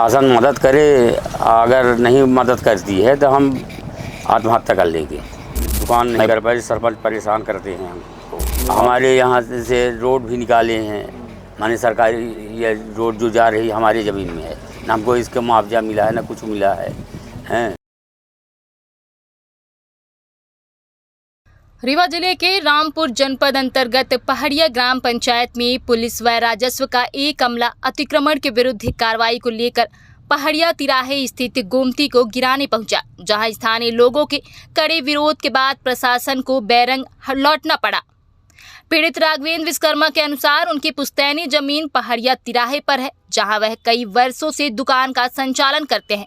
शासन मदद करे, अगर नहीं मदद करती है तो हम आत्महत्या कर लेंगे। दुकान नहीं कर पाए, सरपंच परेशान करते हैं हमको। हमारे यहाँ से रोड भी निकाले हैं, माने सरकारी ये रोड जो जा रही हमारी ज़मीन में है, ना हमको इसका मुआवजा मिला है ना कुछ मिला है। रीवा जिले के रामपुर जनपद अंतर्गत पहाड़िया ग्राम पंचायत में पुलिस व राजस्व का एक अमला अतिक्रमण के विरुद्ध कार्रवाई को लेकर पहाड़िया तिराहे स्थित गोमती को गिराने पहुंचा, जहां स्थानीय लोगों के कड़े विरोध के बाद प्रशासन को बैरंग लौटना पड़ा। पीड़ित राघवेंद्र विश्वकर्मा के अनुसार उनकी पुश्तैनी जमीन पहाड़िया तिराहे पर है, जहां वह कई वर्षों से दुकान का संचालन करते हैं।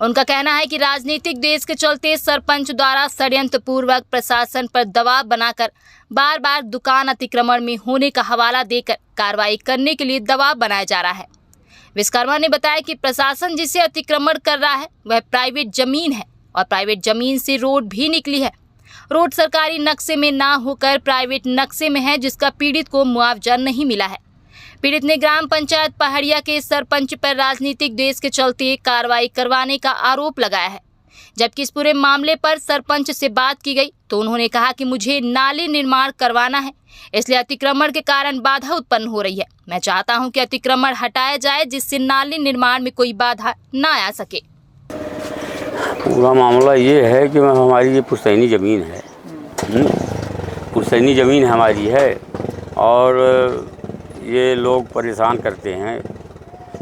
उनका कहना है कि राजनीतिक देश के चलते सरपंच द्वारा षड्यंत्र पूर्वक प्रशासन पर दबाव बनाकर बार बार दुकान अतिक्रमण में होने का हवाला देकर कार्रवाई करने के लिए दबाव बनाया जा रहा है। विश्वकर्मा ने बताया कि प्रशासन जिसे अतिक्रमण कर रहा है वह प्राइवेट जमीन है और प्राइवेट जमीन से रोड भी निकली है। रोड सरकारी नक्शे में ना होकर प्राइवेट नक्शे में है, जिसका पीड़ित को मुआवजा नहीं मिला है। पीड़ित ने ग्राम पंचायत पहाड़िया के सरपंच पर राजनीतिक देश के चलते कार्रवाई करवाने का आरोप लगाया है। जबकि इस पूरे मामले पर सरपंच से बात की गई तो उन्होंने कहा कि मुझे नाले निर्माण करवाना है, इसलिए अतिक्रमण के कारण बाधा उत्पन्न हो रही है। मैं चाहता हूं कि अतिक्रमण हटाया जाए, जिससे नाले निर्माण में कोई बाधा न आ सके। पूरा मामला ये है कि हमारी ये पुश्तैनी ज़मीन है, पुश्तैनी ज़मीन हमारी है और ये लोग परेशान करते हैं।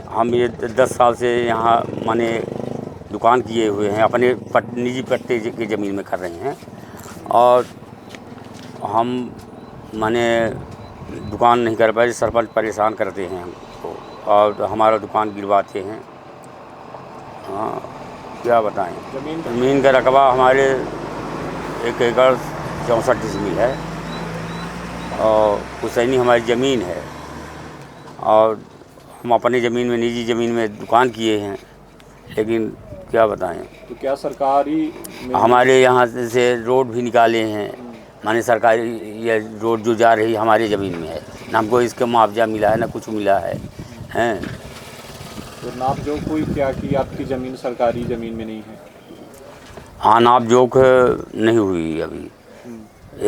हम ये 10 साल से यहाँ माने दुकान किए हुए हैं, अपने निजी पट्टे की ज़मीन में कर रहे हैं और हम माने दुकान नहीं कर पाए, सरपंच परेशान करते हैं हमको और हमारा दुकान गिरवाते हैं। हाँ, क्या बताएं। ज़मीन का रकबा हमारे 1 एकड़ 64 डिसमिल है और पुश्तैनी हमारी ज़मीन है और हम अपनी ज़मीन में, निजी ज़मीन में दुकान किए हैं, लेकिन क्या बताएं। तो क्या सरकारी हमारे यहाँ से रोड भी निकाले हैं, माने सरकारी ये रोड जो जा रही हमारी ज़मीन में है, ना हमको इसका मुआवजा मिला है ना कुछ मिला है। तो नाप जोख हुई क्या कि आपकी ज़मीन सरकारी ज़मीन में नहीं है? हाँ, नाप जोख नहीं हुई अभी।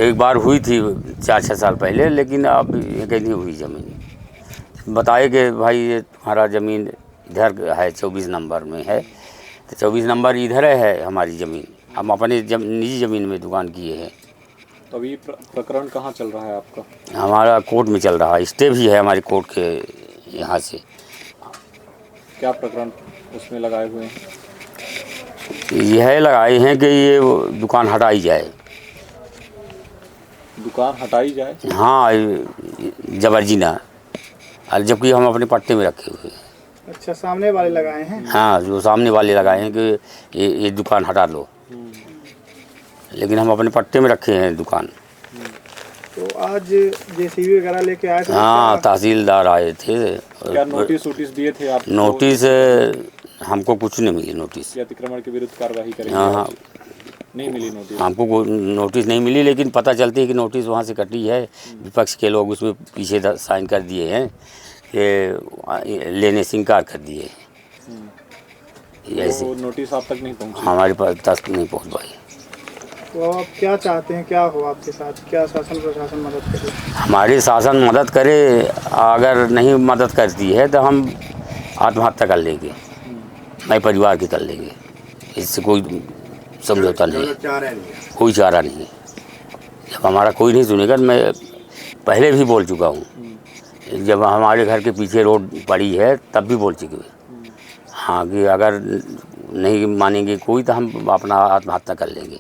एक बार हुई थी 4-6 साल पहले, लेकिन अब ये नहीं हुई ज़मीन। बताए कि भाई ये तुम्हारा ज़मीन इधर है 24 नंबर में है, तो 24 नंबर इधर है हमारी ज़मीन। हम अपने निजी ज़मीन में दुकान किए हैं। तो अभी प्रकरण कहाँ चल रहा है आपका? हमारा कोर्ट में चल रहा है, स्टे भी है हमारे कोर्ट के यहाँ से। क्या प्रकरण उसमें लगाए हुए हैं? यह लगाए हैं कि ये दुकान हटाई जाए। दुकान हटाई जाए? हाँ, जबरजीना, जबकि हम अपने पट्टे में रखे हुए हैं। अच्छा, सामने वाले लगाए हैं? हाँ, जो सामने वाले लगाए हैं कि ये दुकान हटा लो, लेकिन हम अपने पट्टे में रखे हैं दुकान। तो आज जेसीबी वगैरह लेके आए थे? हाँ, तहसीलदार आए थे। क्या नोटिस दिए थे आप? नोटिस हमको कुछ नहीं मिली। नोटिस अतिक्रमण के विरुद्ध कार्रवाई करेंगे? हाँ, नहीं मिली नोटिस। हमको कोई नोटिस नहीं मिली, लेकिन पता चलती है कि नोटिस वहाँ से कटी है। विपक्ष के लोग उसमें पीछे साइन कर दिए हैं कि लेने से इनकार कर दिए। ऐसे नोटिस आप तक नहीं पहुँची? हमारे पास तक नहीं पहुँच पाई। तो आप क्या चाहते हैं, क्या हो आपके साथ? क्या शासन प्रशासन मदद करे? हमारी शासन मदद करे, अगर नहीं मदद करती है तो हम आत्महत्या कर लेंगे, नए परिवार की कर लेंगे। इससे कोई समझौता नहीं, कोई चारा नहीं। जब हमारा कोई नहीं सुनेगा, मैं पहले भी बोल चुका हूँ, जब हमारे घर के पीछे रोड पड़ी है तब भी बोल चुके हैं। हाँ, कि अगर नहीं मानेंगे कोई तो हम अपना आत्महत्या कर लेंगे।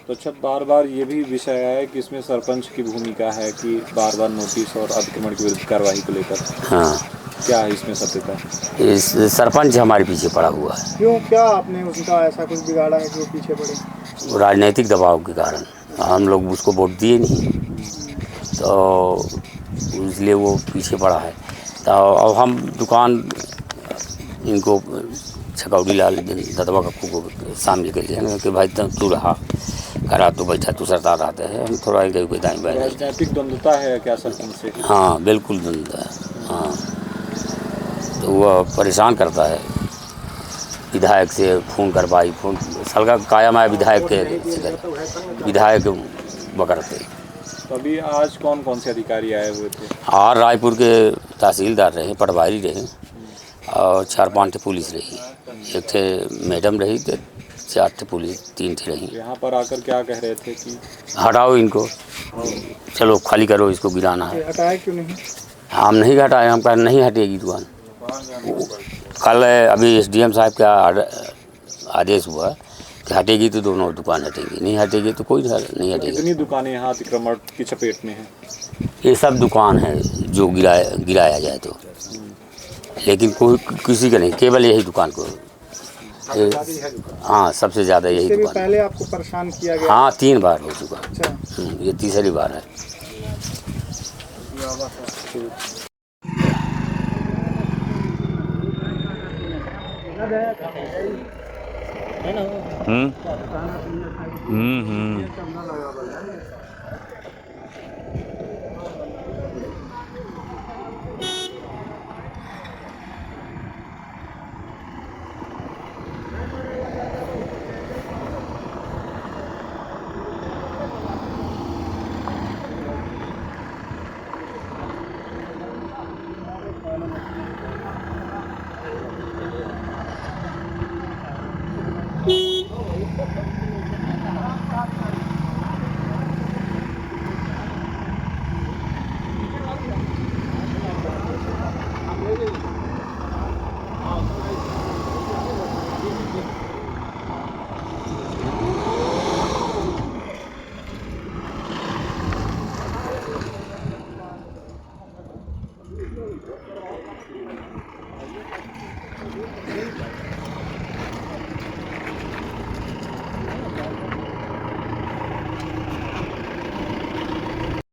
तो अच्छा, बार बार ये भी विषय है कि इसमें सरपंच की भूमिका है कि बार बार नोटिस और अतिक्रमण के विरुद्ध कार्रवाई को लेकर। हाँ, क्या है इसमें सत्यता? इस सरपंच हमारे पीछे पड़ा हुआ है। क्यों, क्या आपने उसका ऐसा कुछ बिगाड़ा है कि वो पीछे पड़े? राजनीतिक दबाव के कारण हम लोग उसको वोट दिए नहीं, तो इसलिए वो पीछे पड़ा है। तो अब हम दुकान इनको छकौड़ी लाल दतवा कप्पू को सामने के लिए कि भाई तू रहा करा, तो बैठा तू सरदार रहते हैं, हम थोड़ा गए कोई दाएँ बाएँ। राजनीतिक द्वंद्वता है क्या सरपंच से? हाँ, बिल्कुल द्वंद्व है। हाँ, तो वह परेशान करता है। विधायक से फ़ोन करवाई, फ़ोन सलगा काया माया विधायक के विधायक बकरते। तो अभी आज कौन कौन से अधिकारी आए हुए थे? और रायपुर के तहसीलदार रहे, पटवारी रहे और 4-5 पुलिस रही, एक थे मैडम रही, तो 4 पुलिस 3 रही। यहाँ पर आकर क्या कह रहे थे कि हटाओ इनको, चलो खाली करो, इसको गिराना है। हटाया क्यों नहीं? हम नहीं हटाए, हम कहा नहीं हटेगी दुकान। कल अभी SDM साहब का आदेश हुआ कि हटेगी तो दोनों दुकान हटेगी, नहीं हटेगी तो कोई नहीं हटेगी। कितनी दुकानें यहाँ अतिक्रमण की चपेट में हैं? ये सब दुकान है जो गिराया जाए तो, लेकिन कोई किसी का नहीं, केवल यही दुकान को। हाँ, सबसे ज़्यादा यही इससे भी दुकान। पहले आपको परेशान किया गया? हाँ, 3 बार हो चुका। अच्छा, ये तीसरी बार है।